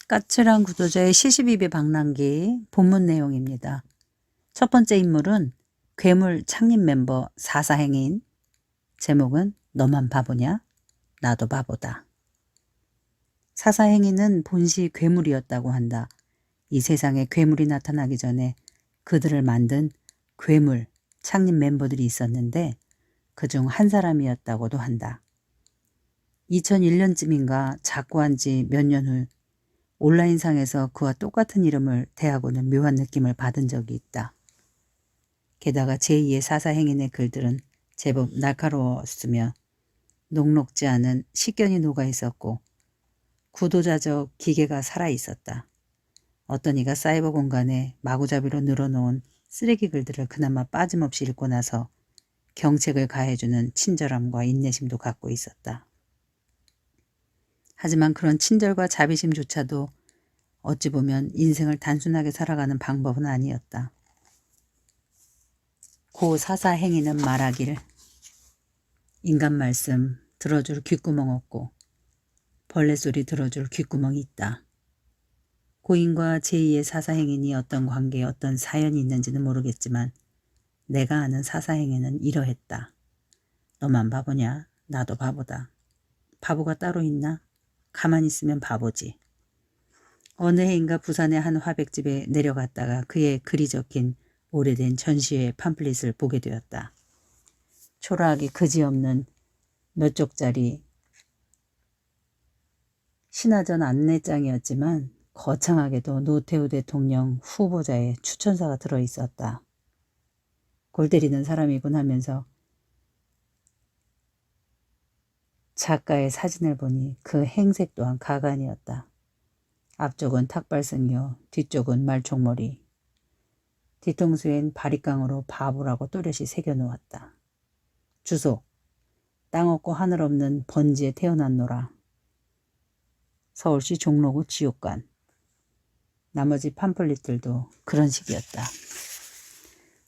까칠한 구도자의 시시비비 방랑기 본문 내용입니다. 첫 번째 인물은 괴물 창립 멤버 사사행인. 제목은 너만 바보냐? 나도 바보다. 사사행인은 본시 괴물이었다고 한다. 이 세상에 괴물이 나타나기 전에 그들을 만든 괴물 창립 멤버들이 있었는데 그중 한 사람이었다고도 한다. 2001년쯤인가 작고한 지 몇 년 후 온라인상에서 그와 똑같은 이름을 대하고는 묘한 느낌을 받은 적이 있다. 게다가 제2의 사사행인의 글들은 제법 날카로웠으며 녹록지 않은 식견이 녹아있었고 구도자적 기계가 살아있었다. 어떤 이가 사이버 공간에 마구잡이로 늘어놓은 쓰레기 글들을 그나마 빠짐없이 읽고 나서 경책을 가해주는 친절함과 인내심도 갖고 있었다. 하지만 그런 친절과 자비심조차도 어찌 보면 인생을 단순하게 살아가는 방법은 아니었다. 고 사사행위는 말하길 인간 말씀 들어줄 귓구멍 없고 벌레 소리 들어줄 귓구멍이 있다. 고인과 제2의 사사행인이 어떤 관계에 어떤 사연이 있는지는 모르겠지만 내가 아는 사사행인은 이러했다. 너만 바보냐? 나도 바보다. 바보가 따로 있나? 가만히 있으면 바보지. 어느 해인가 부산의 한 화백집에 내려갔다가 그의 글이 적힌 오래된 전시회 팜플릿을 보게 되었다. 초라하기 그지없는 몇 쪽짜리 신화전 안내장이었지만 거창하게도 노태우 대통령 후보자의 추천사가 들어있었다. 골 때리는 사람이군 하면서 작가의 사진을 보니 그 행색 또한 가관이었다. 앞쪽은 탁발승이요 뒤쪽은 말총머리. 뒤통수엔 바리깡으로 바보라고 또렷이 새겨놓았다. 주소 땅 없고 하늘 없는 번지에 태어났노라. 서울시 종로구 지옥관. 나머지 팜플릿들도 그런 식이었다.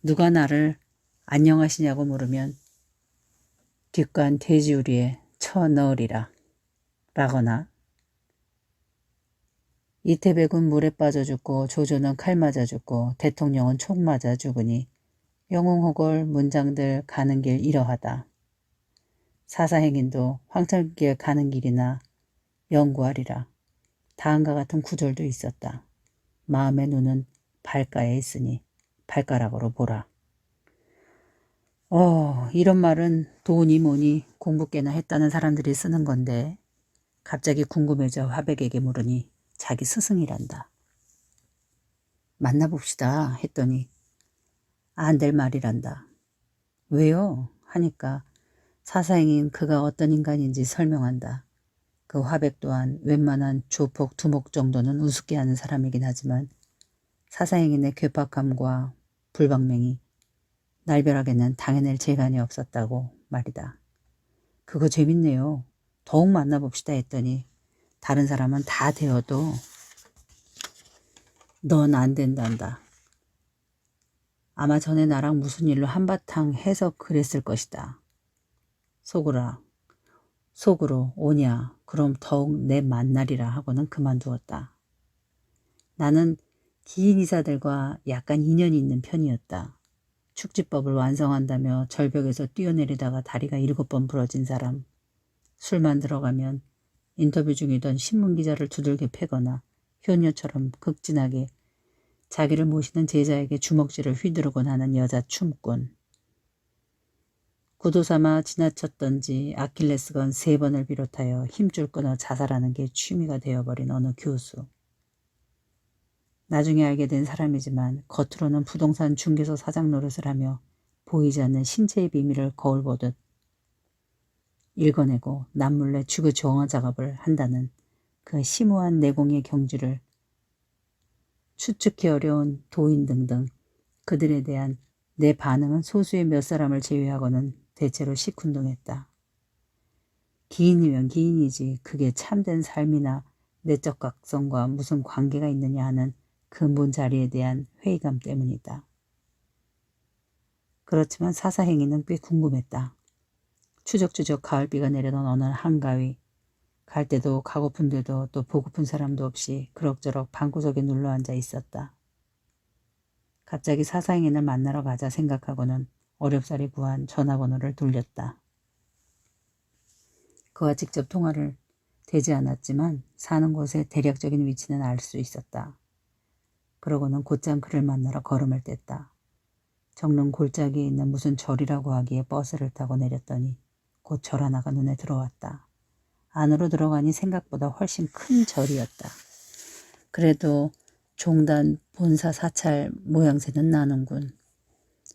누가 나를 안녕하시냐고 물으면 뒷관 돼지우리에 쳐 넣으리라 라거나 이태백은 물에 빠져 죽고 조조는 칼 맞아 죽고 대통령은 총 맞아 죽으니 영웅호걸 문장들 가는 길 이러하다. 사사행인도 황천길 가는 길이나 연구하리라. 다음과 같은 구절도 있었다. 마음의 눈은 발가에 있으니 발가락으로 보라. 이런 말은 돈이 뭐니 공부 꽤나 했다는 사람들이 쓰는 건데 갑자기 궁금해져 화백에게 물으니 자기 스승이란다. 만나봅시다 했더니 안 될 말이란다. 왜요? 하니까 사사행인 그가 어떤 인간인지 설명한다. 그 화백 또한 웬만한 조폭 두목 정도는 우습게 하는 사람이긴 하지만 사사행인의 괴팍함과 불방맹이 날벼락에는 당해낼 재간이 없었다고 말이다. 그거 재밌네요. 더욱 만나봅시다 했더니 다른 사람은 다 되어도 넌 안 된단다. 아마 전에 나랑 무슨 일로 한바탕 해서 그랬을 것이다. 속으로 오냐 그럼 더욱 내 만나리라 하고는 그만두었다. 나는 기인 이사들과 약간 인연이 있는 편이었다. 축지법을 완성한다며 절벽에서 뛰어내리다가 다리가 7번 부러진 사람, 술만 들어가면 인터뷰 중이던 신문기자를 두들겨 패거나 효녀처럼 극진하게 자기를 모시는 제자에게 주먹질을 휘두르곤 하는 여자 춤꾼. 구도삼아 지나쳤던지 아킬레스건 3번을 비롯하여 힘줄 끊어 자살하는 게 취미가 되어버린 어느 교수. 나중에 알게 된 사람이지만 겉으로는 부동산 중개소 사장 노릇을 하며 보이지 않는 신체의 비밀을 거울 보듯 읽어내고 남몰래 주거 정화 작업을 한다는 그 심오한 내공의 경지를 추측히 어려운 도인 등등 그들에 대한 내 반응은 소수의 몇 사람을 제외하고는 대체로 시큰둥했다. 기인이면 기인이지 그게 참된 삶이나 내적 각성과 무슨 관계가 있느냐 하는 근본 자리에 대한 회의감 때문이다. 그렇지만 사사행위는 꽤 궁금했다. 추적추적 가을비가 내려던 어느 한가위 갈 때도 가고픈 데도 또 보고픈 사람도 없이 그럭저럭 방구석에 눌러앉아 있었다. 갑자기 사사행인을 만나러 가자 생각하고는 어렵사리 구한 전화번호를 돌렸다. 그와 직접 통화를 되지 않았지만 사는 곳의 대략적인 위치는 알 수 있었다. 그러고는 곧장 그를 만나러 걸음을 뗐다. 정릉 골짜기에 있는 무슨 절이라고 하기에 버스를 타고 내렸더니 곧 절 하나가 눈에 들어왔다. 안으로 들어가니 생각보다 훨씬 큰 절이었다. 그래도 종단 본사 사찰 모양새는 나는군.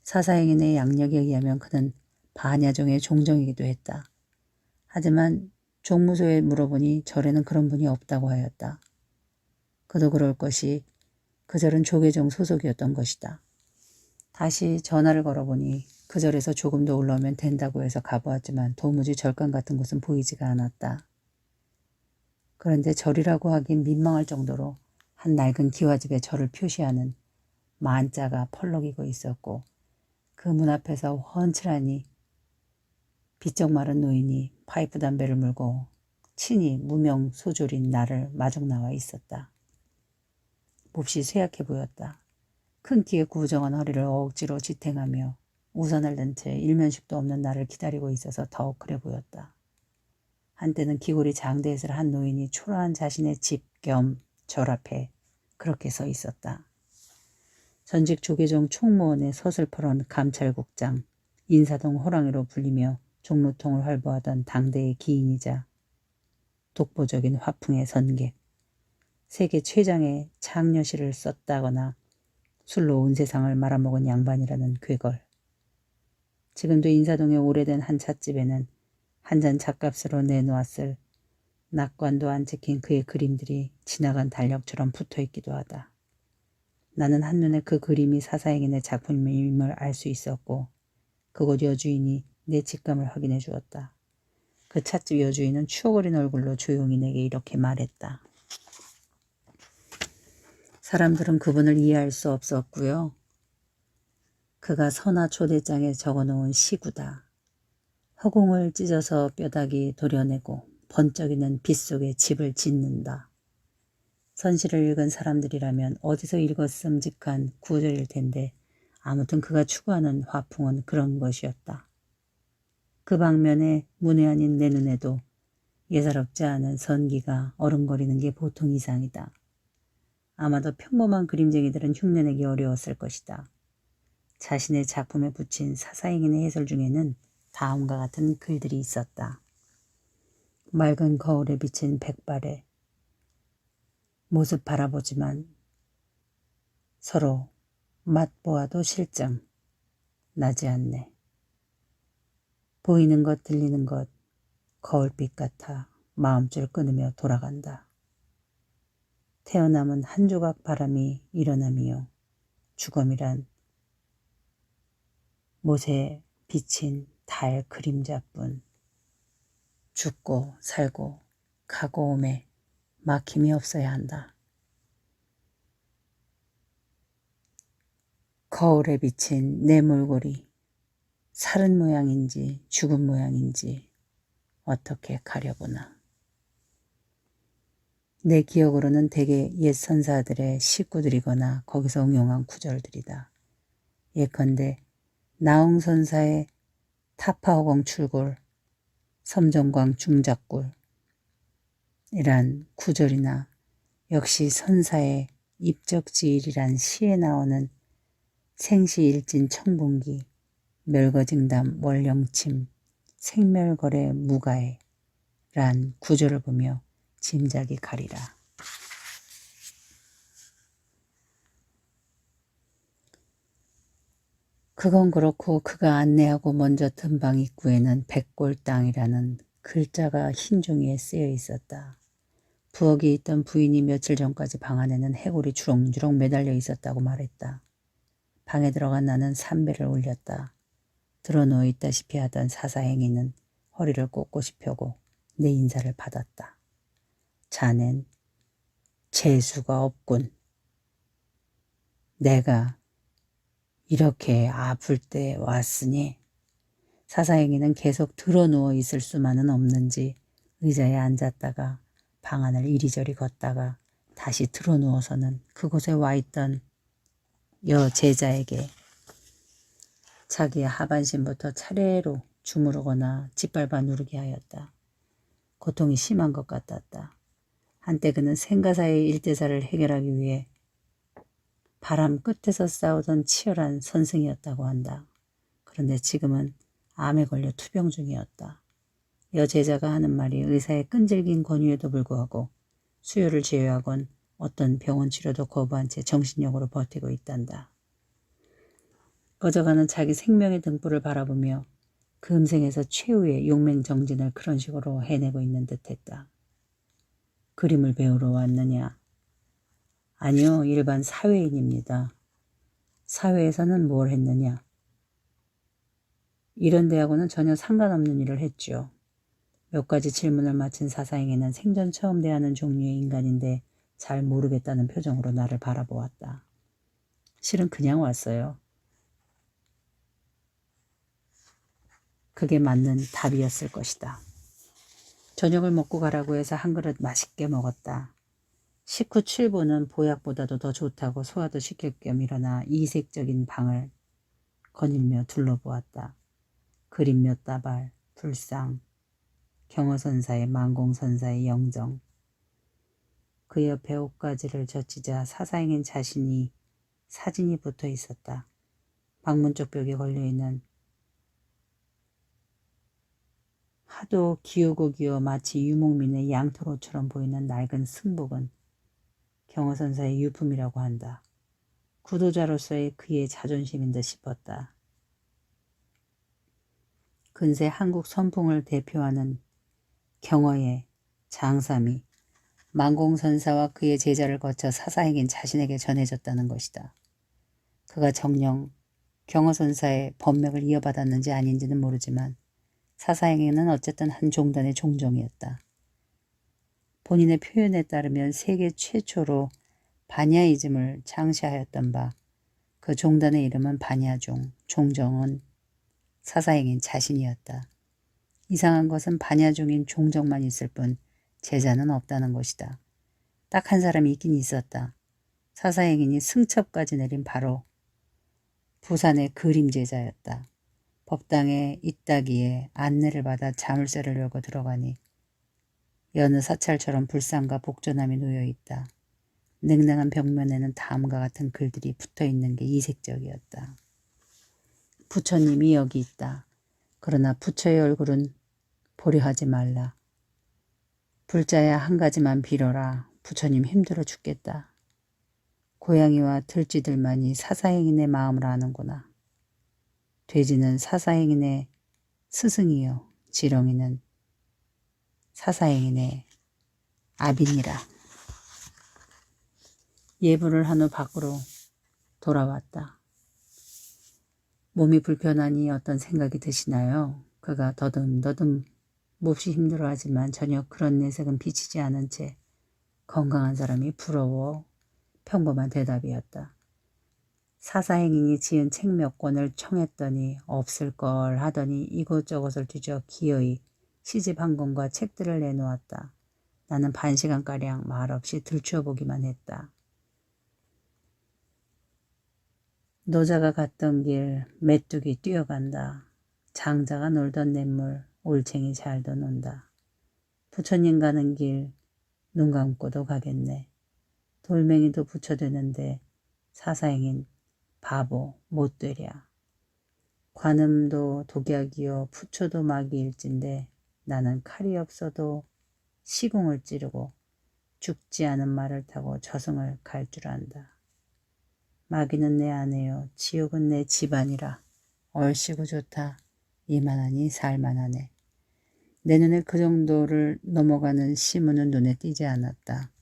사사행인의 양력에 의하면 그는 반야종의 종정이기도 했다. 하지만 종무소에 물어보니 절에는 그런 분이 없다고 하였다. 그도 그럴 것이 그 절은 조계종 소속이었던 것이다. 다시 전화를 걸어보니 그 절에서 조금 더 올라오면 된다고 해서 가보았지만 도무지 절간 같은 곳은 보이지가 않았다. 그런데 절이라고 하긴 민망할 정도로 한 낡은 기와집에 절을 표시하는 만자가 펄럭이고 있었고 그 문 앞에서 훤칠하니 비쩍 마른 노인이 파이프 담배를 물고 친히 무명 소졸인 나를 마중 나와 있었다. 몹시 쇠약해 보였다. 큰 키에 구부정한 허리를 억지로 지탱하며 우산을 든 채 일면식도 없는 나를 기다리고 있어서 더욱 그래 보였다. 한때는 기골이 장대에서 한 노인이 초라한 자신의 집 겸 절 앞에 그렇게 서 있었다. 전직 조계종 총무원의 서슬퍼런 감찰국장, 인사동 호랑이로 불리며 종로통을 활보하던 당대의 기인이자 독보적인 화풍의 선객, 세계 최장의 창녀시를 썼다거나 술로 온 세상을 말아먹은 양반이라는 괴걸. 지금도 인사동의 오래된 한 찻집에는 한 잔 잣값으로 내놓았을 낙관도 안 찍힌 그의 그림들이 지나간 달력처럼 붙어있기도 하다. 나는 한눈에 그 그림이 사사행인의 작품임을 알 수 있었고 그곳 여주인이 내 직감을 확인해 주었다. 그 찻집 여주인은 추억어린 얼굴로 조용히 내게 이렇게 말했다. 사람들은 그분을 이해할 수 없었고요. 그가 선화 초대장에 적어놓은 시구다. 허공을 찢어서 뼈다귀 도려내고 번쩍이는 빗속에 집을 짓는다. 선시를 읽은 사람들이라면 어디서 읽었음직한 구절일 텐데 아무튼 그가 추구하는 화풍은 그런 것이었다. 그 방면에 문외 아닌 내 눈에도 예사롭지 않은 선기가 어른거리는 게 보통 이상이다. 아마도 평범한 그림쟁이들은 흉내내기 어려웠을 것이다. 자신의 작품에 붙인 사사행인의 해설 중에는 다음과 같은 글들이 있었다. 맑은 거울에 비친 백발에 모습 바라보지만 서로 맛보아도 실증 나지 않네. 보이는 것 들리는 것 거울빛 같아 마음줄 끊으며 돌아간다. 태어남은 한 조각 바람이 일어남이요. 죽음이란 못에 비친 달 그림자뿐. 죽고 살고 가고 오매 막힘이 없어야 한다. 거울에 비친 내 몰골이 살은 모양인지 죽은 모양인지 어떻게 가려보나. 내 기억으로는 대개 옛 선사들의 식구들이거나 거기서 응용한 구절들이다. 예컨대 나홍 선사의 타파허공 출골, 섬정광 중작골 이란 구절이나 역시 선사의 입적지일이란 시에 나오는 생시일진 청봉기, 멸거징담 월령침, 생멸거래 무가에 란 구절을 보며 짐작이 가리라. 그건 그렇고 그가 안내하고 먼저 든 방 입구에는 백골땅이라는 글자가 흰 종이에 쓰여 있었다. 부엌에 있던 부인이 며칠 전까지 방 안에는 해골이 주렁주렁 매달려 있었다고 말했다. 방에 들어간 나는 삼배를 올렸다. 드러누워 있다시피 하던 사사행위는 허리를 꼿꼿이 펴고 내 인사를 받았다. 자넨 재수가 없군. 내가 이렇게 아플 때 왔으니. 사사행위는 계속 드러누워 있을 수만은 없는지 의자에 앉았다가 방안을 이리저리 걷다가 다시 드러누워서는 그곳에 와 있던 여제자에게 자기의 하반신부터 차례로 주무르거나 짓밟아 누르게 하였다. 고통이 심한 것 같았다. 한때 그는 생가사의 일대사를 해결하기 위해 바람 끝에서 싸우던 치열한 선생이었다고 한다. 그런데 지금은 암에 걸려 투병 중이었다. 여제자가 하는 말이 의사의 끈질긴 권유에도 불구하고 수요를 제외하곤 어떤 병원 치료도 거부한 채 정신력으로 버티고 있단다. 꺼져가는 자기 생명의 등불을 바라보며 금생에서 최후의 용맹정진을 그런 식으로 해내고 있는 듯했다. 그림을 배우러 왔느냐? 아니요, 일반 사회인입니다. 사회에서는 뭘 했느냐? 이런 데하고는 전혀 상관없는 일을 했죠. 몇 가지 질문을 마친 사사행에는 생전 처음 대하는 종류의 인간인데 잘 모르겠다는 표정으로 나를 바라보았다. 실은 그냥 왔어요. 그게 맞는 답이었을 것이다. 저녁을 먹고 가라고 해서 한 그릇 맛있게 먹었다. 식후 7분은 보약보다도 더 좋다고 소화도 시킬 겸 일어나 이색적인 방을 거닐며 둘러보았다. 그림 몇 다발, 불상, 경허선사의 만공선사의 영정. 그 옆에 옷가지를 젖히자 사사행인 자신이 사진이 붙어 있었다. 방문 쪽 벽에 걸려있는 하도 기우고 기어 마치 유목민의 양털옷처럼 보이는 낡은 승복은 경허선사의 유품이라고 한다. 구도자로서의 그의 자존심인 듯 싶었다. 근세 한국 선풍을 대표하는 경허의 장삼이 만공선사와 그의 제자를 거쳐 사사행인 자신에게 전해졌다는 것이다. 그가 정녕 경허선사의 법맥을 이어받았는지 아닌지는 모르지만 사사행인은 어쨌든 한 종단의 종종이었다. 본인의 표현에 따르면 세계 최초로 반야이즘을 창시하였던 바 그 종단의 이름은 반야종, 종정은 사사행인 자신이었다. 이상한 것은 반야종인 종정만 있을 뿐 제자는 없다는 것이다. 딱 한 사람이 있긴 있었다. 사사행인이 승첩까지 내린 바로 부산의 그림 제자였다. 법당에 있다기에 안내를 받아 자물쇠를 열고 들어가니 여느 사찰처럼 불상과 복조남이 놓여있다. 냉랭한 벽면에는 다음과 같은 글들이 붙어있는 게 이색적이었다. 부처님이 여기 있다. 그러나 부처의 얼굴은 보려 하지 말라. 불자야 한 가지만 빌어라. 부처님 힘들어 죽겠다. 고양이와 들쥐들만이 사사행인의 마음을 아는구나. 돼지는 사사행인의 스승이요. 지렁이는 사사행인의 아비니라. 예불을 한 후 밖으로 돌아왔다. 몸이 불편하니 어떤 생각이 드시나요? 그가 더듬더듬 몹시 힘들어하지만 전혀 그런 내색은 비치지 않은 채 건강한 사람이 부러워 평범한 대답이었다. 사사행인이 지은 책 몇 권을 청했더니 없을 걸 하더니 이곳저곳을 뒤져 기어이 시집 한 권과 책들을 내놓았다. 나는 반시간가량 말없이 들추어보기만 했다. 노자가 갔던 길 메뚜기 뛰어간다. 장자가 놀던 냇물 올챙이 잘도 논다. 부처님 가는 길 눈 감고도 가겠네. 돌멩이도 부처되는데 사사행인 바보 못 되랴. 관음도 독약이요 부처도 마귀일진데 나는 칼이 없어도 시궁을 찌르고 죽지 않은 말을 타고 저승을 갈 줄 안다. 마귀는 내 아내요 지옥은 내 집안이라. 얼씨구 좋다. 이만하니 살만하네. 내 눈에 그 정도를 넘어가는 시문은 눈에 띄지 않았다.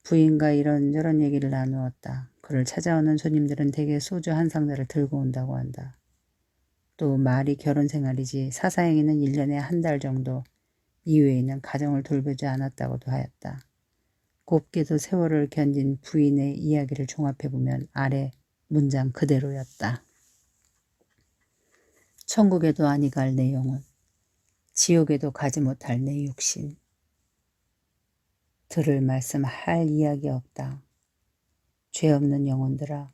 부인과 이런저런 얘기를 나누었다. 그를 찾아오는 손님들은 대개 소주 한 상자를 들고 온다고 한다. 또 말이 결혼 생활이지 사사행위는 1년에 한 달 정도 이외에는 가정을 돌보지 않았다고도 하였다. 곱게도 세월을 견딘 부인의 이야기를 종합해보면 아래 문장 그대로였다. 천국에도 아니 갈 내용은 지옥에도 가지 못할 내 육신. 들을 말씀 할 이야기 없다. 죄 없는 영혼들아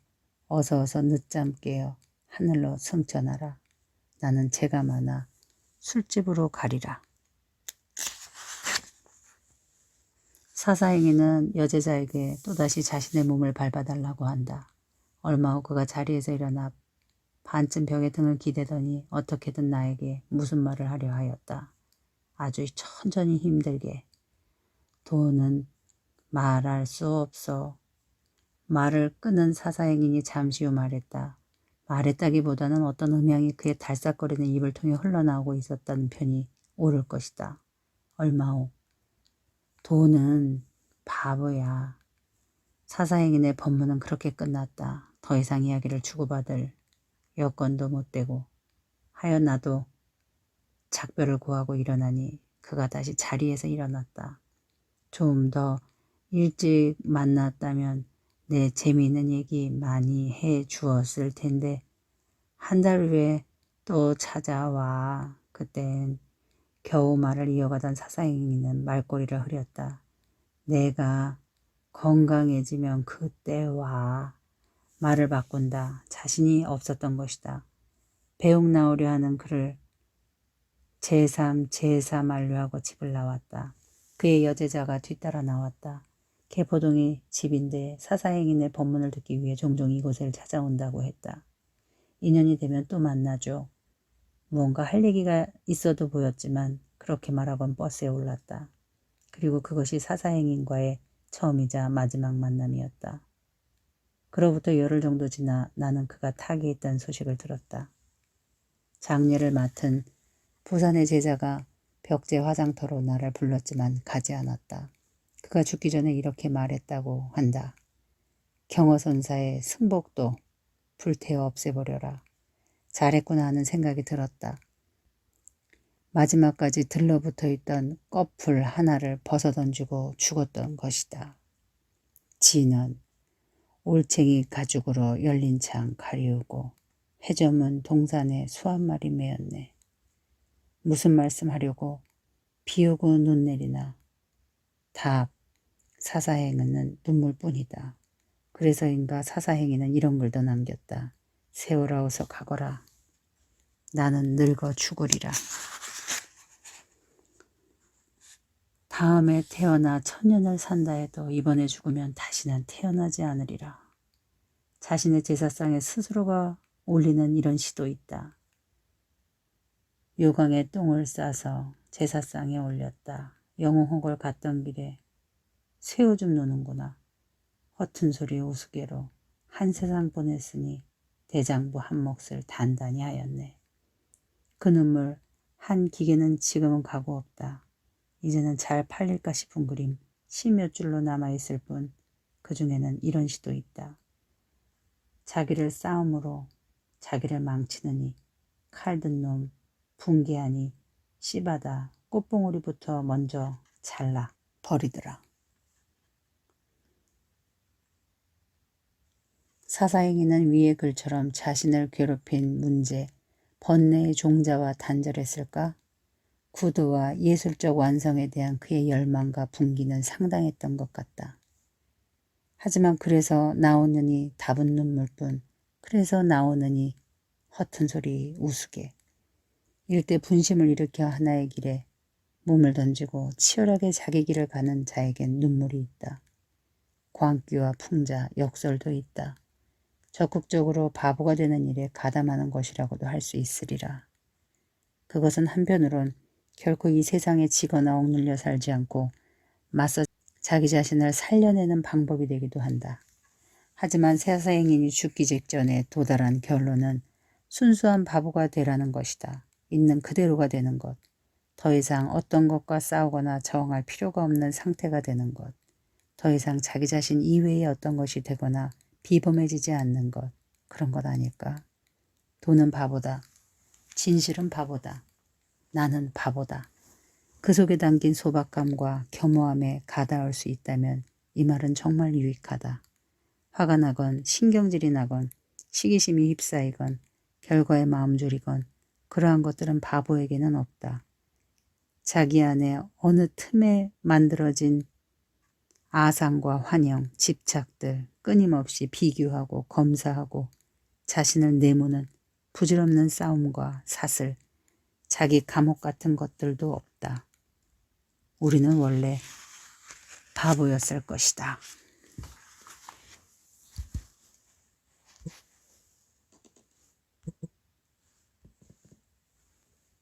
어서 어서 늦잠 깨어 하늘로 승천하라. 나는 죄가 많아 술집으로 가리라. 사사행위는 여제자에게 또다시 자신의 몸을 밟아달라고 한다. 얼마 후 그가 자리에서 일어나 반쯤 벽에 등을 기대더니 어떻게든 나에게 무슨 말을 하려 하였다. 아주 천천히 힘들게. 도는 말할 수 없어. 말을 끊은 사사행인이 잠시 후 말했다. 말했다기보다는 어떤 음향이 그의 달싹거리는 입을 통해 흘러나오고 있었다는 편이 옳을 것이다. 얼마 후 도는 바보야. 사사행인의 법문은 그렇게 끝났다. 더 이상 이야기를 주고받을 여건도 못 되고 하여 나도 작별을 구하고 일어나니 그가 다시 자리에서 일어났다. 좀 더 일찍 만났다면 내 재미있는 얘기 많이 해 주었을 텐데 한 달 후에 또 찾아와. 그땐 겨우 말을 이어가던 사사행위는 말꼬리를 흐렸다. 내가 건강해지면 그때 와. 말을 바꾼다. 자신이 없었던 것이다. 배웅 나오려 하는 그를 제삼 만류하고 집을 나왔다. 그의 여제자가 뒤따라 나왔다. 개포동이 집인데 사사행인의 법문을 듣기 위해 종종 이곳을 찾아온다고 했다. 인연이 되면 또 만나죠. 무언가 할 얘기가 있어도 보였지만 그렇게 말하곤 버스에 올랐다. 그리고 그것이 사사행인과의 처음이자 마지막 만남이었다. 그로부터 열흘 정도 지나 나는 그가 타계에 있다는 소식을 들었다. 장례를 맡은 부산의 제자가 벽제 화장터로 나를 불렀지만 가지 않았다. 그가 죽기 전에 이렇게 말했다고 한다. 경허선사의 승복도 불태워 없애버려라. 잘했구나 하는 생각이 들었다. 마지막까지 들러붙어 있던 꺼풀 하나를 벗어던지고 죽었던 것이다. 지는 올챙이 가죽으로 열린 창 가리우고 해저문 동산에 소 한 마리 메었네. 무슨 말씀하려고 비오고 눈 내리나. 답. 사사행위는 눈물뿐이다. 그래서인가 사사행위는 이런 글도 남겼다. 세월아 어서 가거라. 나는 늙어 죽으리라. 다음에 태어나 천년을 산다 해도 이번에 죽으면 다시는 태어나지 않으리라. 자신의 제사상에 스스로가 올리는 이런 시도 있다. 요강에 똥을 싸서 제사상에 올렸다. 영웅홍골 갔던 길에 새우 좀 노는구나. 허튼 소리 우스개로 한 세상 보냈으니 대장부 한 몫을 단단히 하였네. 그 눈물 한 기계는 지금은 가고 없다. 이제는 잘 팔릴까 싶은 그림 십몇 줄로 남아있을 뿐 그 중에는 이런 시도 있다. 자기를 싸움으로 자기를 망치느니 칼든 놈 붕괴하니 씨바다 꽃봉오리부터 먼저 잘라 버리더라. 사사행위는 위의 글처럼 자신을 괴롭힌 문제, 번뇌의 종자와 단절했을까? 구두와 예술적 완성에 대한 그의 열망과 분기는 상당했던 것 같다. 하지만 그래서 나오느니 답은 눈물뿐, 그래서 나오느니 허튼 소리 우스개. 일대 분심을 일으켜 하나의 길에 몸을 던지고 치열하게 자기 길을 가는 자에겐 눈물이 있다. 광기와 풍자, 역설도 있다. 적극적으로 바보가 되는 일에 가담하는 것이라고도 할 수 있으리라. 그것은 한편으론 결코 이 세상에 지거나 억눌려 살지 않고 맞서 자기 자신을 살려내는 방법이 되기도 한다. 하지만 사사행인이 죽기 직전에 도달한 결론은 순수한 바보가 되라는 것이다. 있는 그대로가 되는 것. 더 이상 어떤 것과 싸우거나 저항할 필요가 없는 상태가 되는 것. 더 이상 자기 자신 이외의 어떤 것이 되거나 비범해지지 않는 것. 그런 것 아닐까? 돈은 바보다. 진실은 바보다. 나는 바보다. 그 속에 담긴 소박함과 겸허함에 가다할 수 있다면 이 말은 정말 유익하다. 화가 나건 신경질이 나건 시기심이 휩싸이건 결과에 마음 졸이건 그러한 것들은 바보에게는 없다. 자기 안에 어느 틈에 만들어진 아상과 환영, 집착들 끊임없이 비교하고 검사하고 자신을 내모는 부질없는 싸움과 사슬, 자기 감옥 같은 것들도 없다. 우리는 원래 바보였을 것이다.